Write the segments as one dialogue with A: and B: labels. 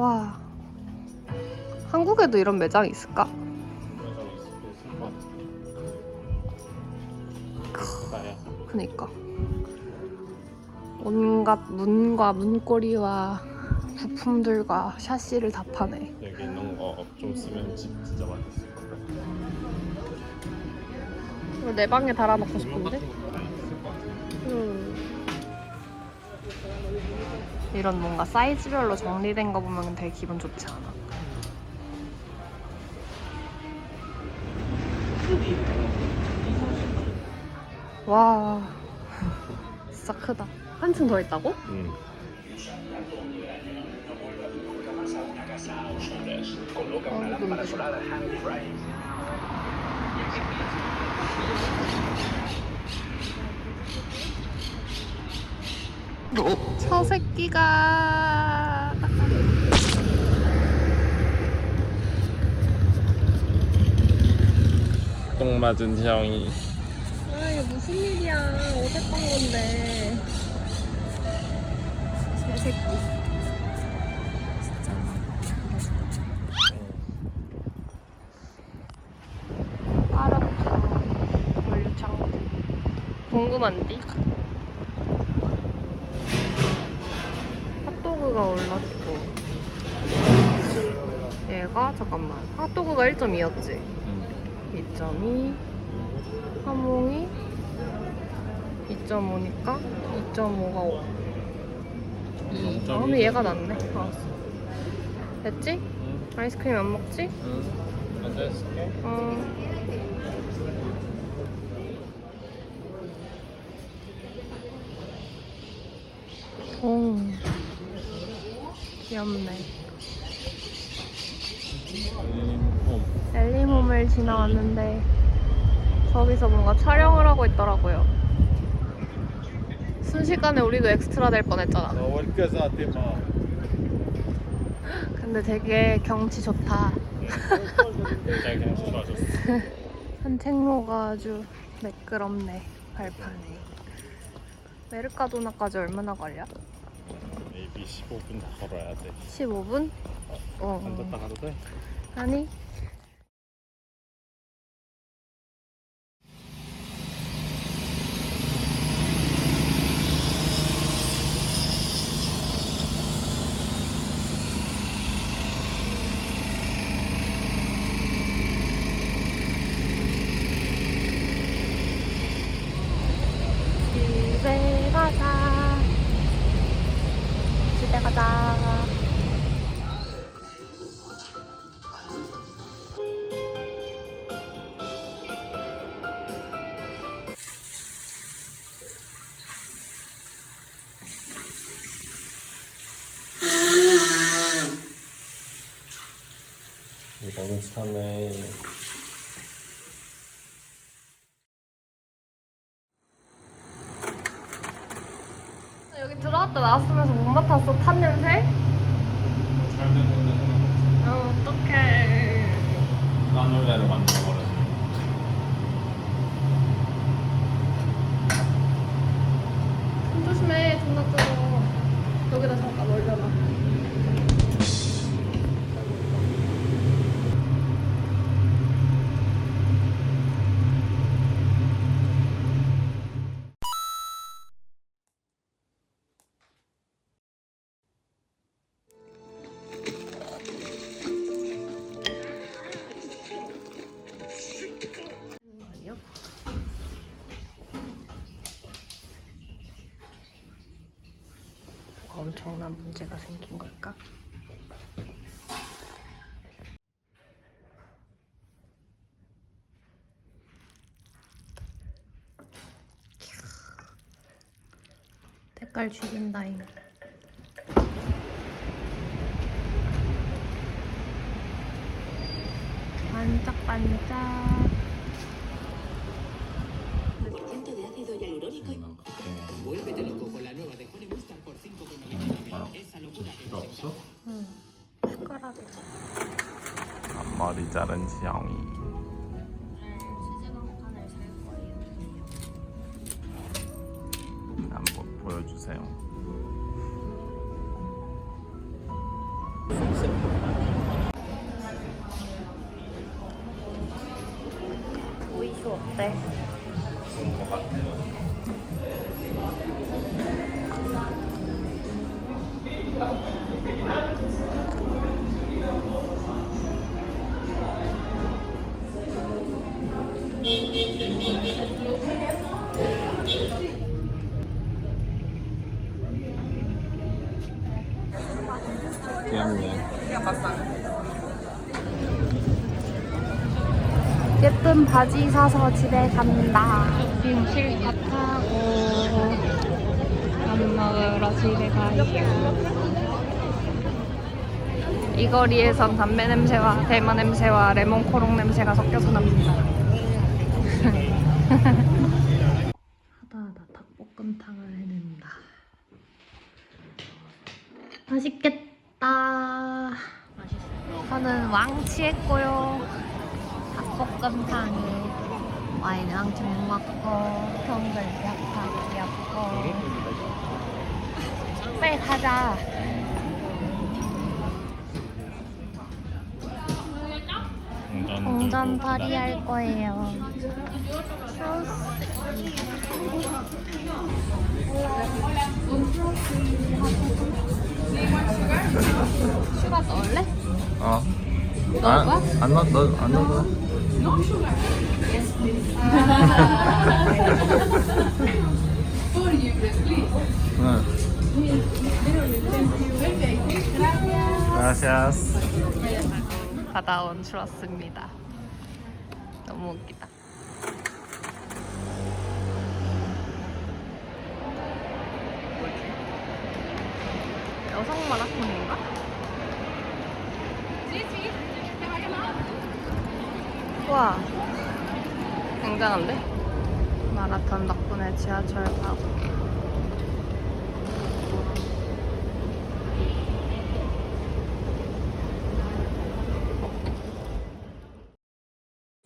A: 와, 한국에도 이런 매장이 있을까? 그니까 온갖 문과 문고리와 부품들과 샤시를 다 파네.
B: 여기 있는 거 좀 쓰면 진짜 맛있을 거야.
A: 이거 내 방에 달아놓고 싶은데? 이런 뭔가 사이즈별로 정리된 거 보면 되게 기분 좋지 않아? 와, 진짜 크다. 한층 더 있다고?
B: 응.
A: 저 새끼가
B: 똥 맞은 형이.
A: 아 이게 무슨 일이야. 어제 본 건데. 저 새끼 진짜 빠르다. 물창 궁금한디? 핫도그가 올랐고 얘가 잠깐만 핫도그가 1.2였지?
B: 응.
A: 2.2 하몽이 2.5니까 2.5가 5 2. 아 근데 얘가 낫네. 알았어. 됐지?
B: 응.
A: 아이스크림 안 먹지?
B: 응. 먼저 했을게.
A: 오 귀엽네. 엘리홈을 지나왔는데 저기서 뭔가 촬영을 하고 있더라고요. 순식간에 우리도 엑스트라 될 뻔했잖아. 근데 되게 경치 좋다.
B: 굉장히 경치 좋아졌어.
A: 산책로가 아주 매끄럽네. 발판이. 메르카도나까지 얼마나 걸려?
B: maybe 15분 걸어야 돼.
A: 15분?
B: 앉았다 가도 돼?
A: 아니. 집에 가자. 집에 가자.
B: 이번 참에
A: 여기 들어왔다 나왔으면서 못 맡았어. 탄 냄새?
B: 잘된 건데
A: 어떡해.
B: 나놀래로 만들어버렸어.
A: 조심해. 존나 뜨거워. 여기다 잠깐 올려놔. 아니요? 엄청난 문제가 생긴 걸까? 색깔 죽인다잉. 반짝반짝.
C: de ácido hialurónico y vuélvete loco con la nueva de Honey Mustard por 5,99. Esa locura que
B: 필요 없어?
A: 응. 숟가락에.
B: 앞머리 자른 지영이.
A: 수제광판을 살 거예요.
B: 한번 보여주세요.
A: 오이쇼 어때?
B: 좋은 것 같아요. 귀엽네.
A: 예쁜 바지 사서 집에 간다. 지금 실다 타고 밥 먹으러 집에 가요. 이 거리에선 담배 냄새와 대마 냄새와 레몬 코롱 냄새가 섞여서 납니다. 하다하다 닭볶음탕을 해낸다. 맛있겠다. 맛있어요. 저는 왕치했고요. 닭볶음탕에 와인이랑 좀 먹고 평글 약간 귀엽고. 빨리 가자. 동전 파리 할 거예요. 슈가 넣을래?
B: 어.
A: 넣을 거야?
B: 안 넣어, 안 넣어. 응. Gracias.
A: 받아온 추러스입니다. 너무 웃기다. 여성 마라톤인가? 와, 굉장한데? 마라톤 덕분에 지하철 타고.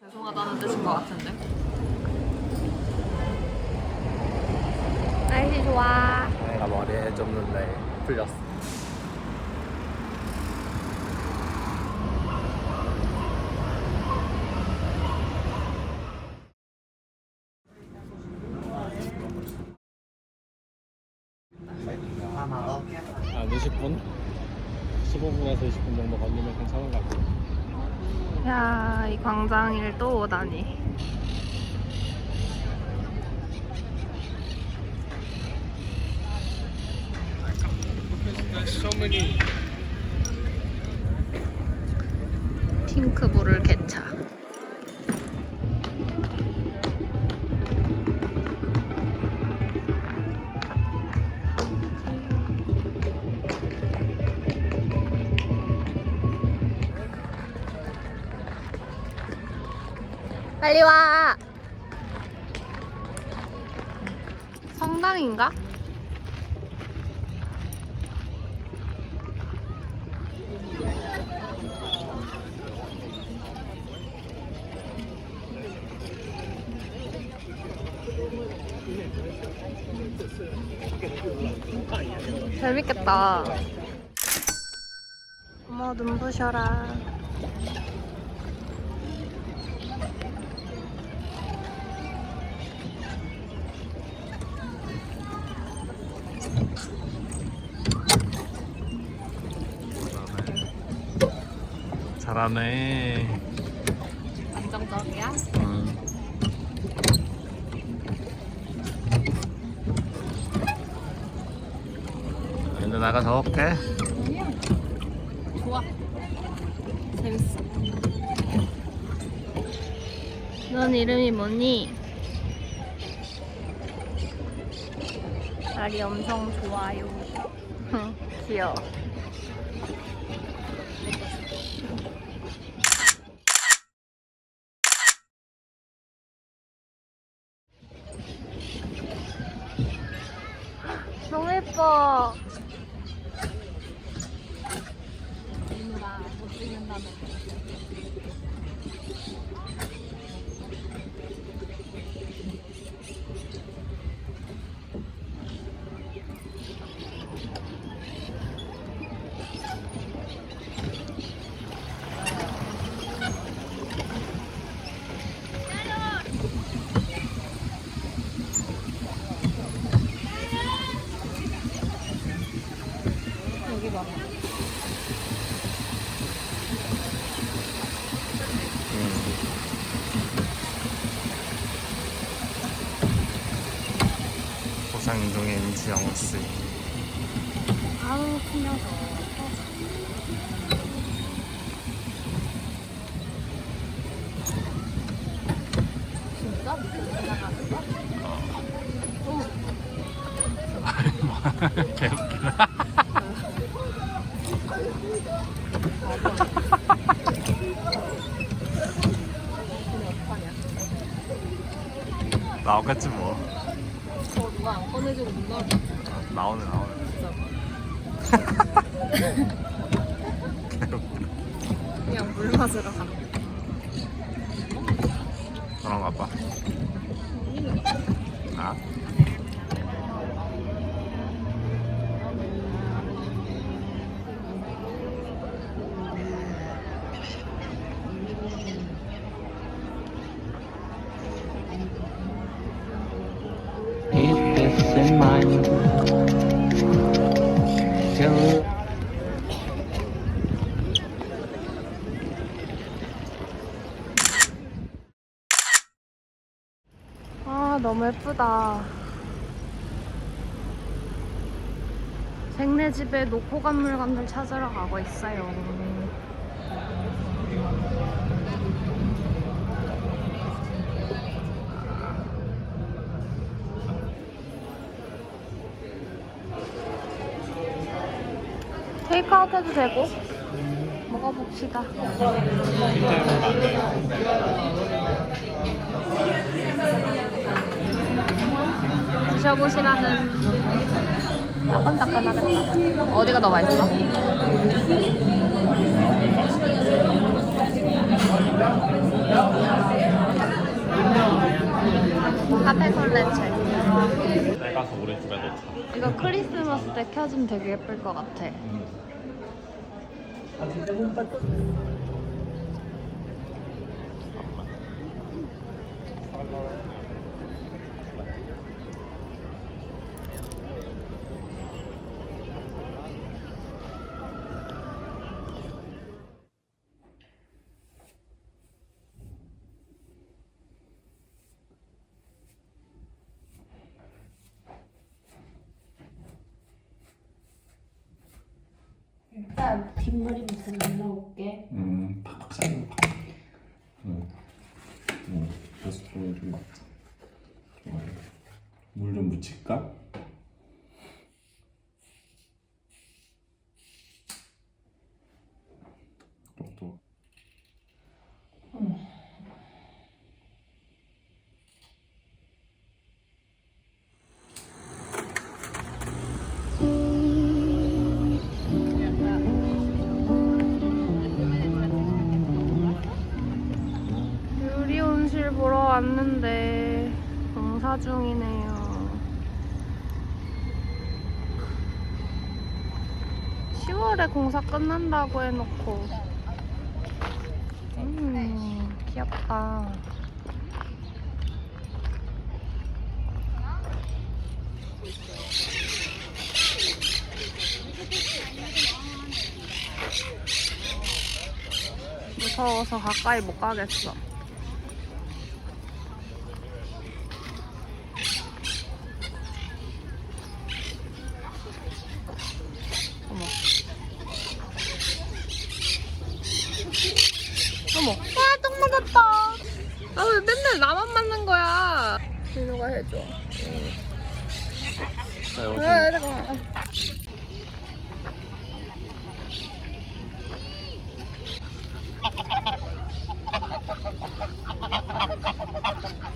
A: 죄송하다는 뜻인 것 같은데. 날씨 좋아.
B: 내가 머리에 줬는데 풀렸어. 한 20분? 15분에서 20분 정도 걸리면 괜찮은 것 같아요.
A: 야, 이 광장일 또 오다니.
B: So many.
A: 핑크불을 개차. 빨리 와. 성당인가? 재밌겠다. 어머, 눈부셔라.
B: 잘하네.
A: 안정적이야?
B: 이제 나가서 올게.
A: 좋아. 재밌어. 넌 이름이 뭐니? 날이 엄청 좋아요. 귀여워. 너무 예뻐. 이누라 못 찍는다는.
B: 감동의 임지영 씨.
A: 아우 큰 녀석. 진짜? 지나가는 거?
B: 개웃기다. 나오겠지 뭐.
A: 저 누가 안 꺼내주고 못 나올 것 같아.
B: 나오네.
A: 그냥 물 마시러 가는 거.
B: 그런가 봐. 아?
D: Keep this in mind till
A: 아 너무 예쁘다. 생네 집에 노코 박물관들 찾으러 가고 있어요. 테이크아웃 해도 되고 먹어봅시다. 드셔보시라는. 따끈따끈하겠다. 어디가 더 맛있어? 카페 솔레체.
B: 내가서 우리 집에 놓자.
A: 이거 크리스마스 때 켜주면 되게 예쁠 것 같아.
E: 일단 뒷머리부터 날라올게.
F: 팍팍 싸는 팍. 그래서 돈이 좀 맞다. 좋아요. 물 좀 묻힐까? 또.
A: 유리온실 보러 왔는데 공사 중이네요. 10월에 공사 끝난다고 해놓고. 귀엽다. 무서워서 가까이 못 가겠어. 어머. 어머. 와, 똥 맞았다. 아, 왜 맨날 나만 맞는 거야? 진우가 해줘. 아, 잠깐만.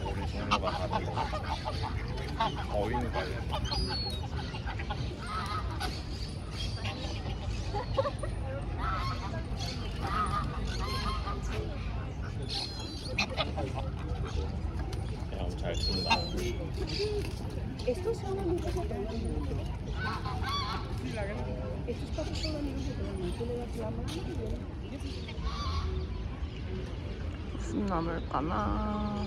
B: 우리 종류가 다른 거. 어윈 관련. 그냥 잘 쓴다.
A: 무슨 나물까나.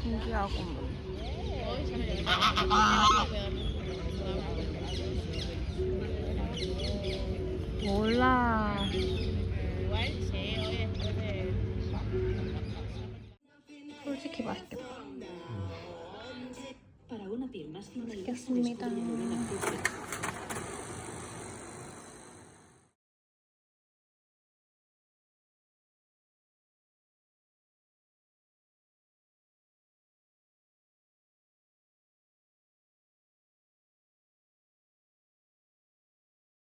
A: 신기하구만. 몰라. 솔직히 맛있겠다. 맛있겠습니다.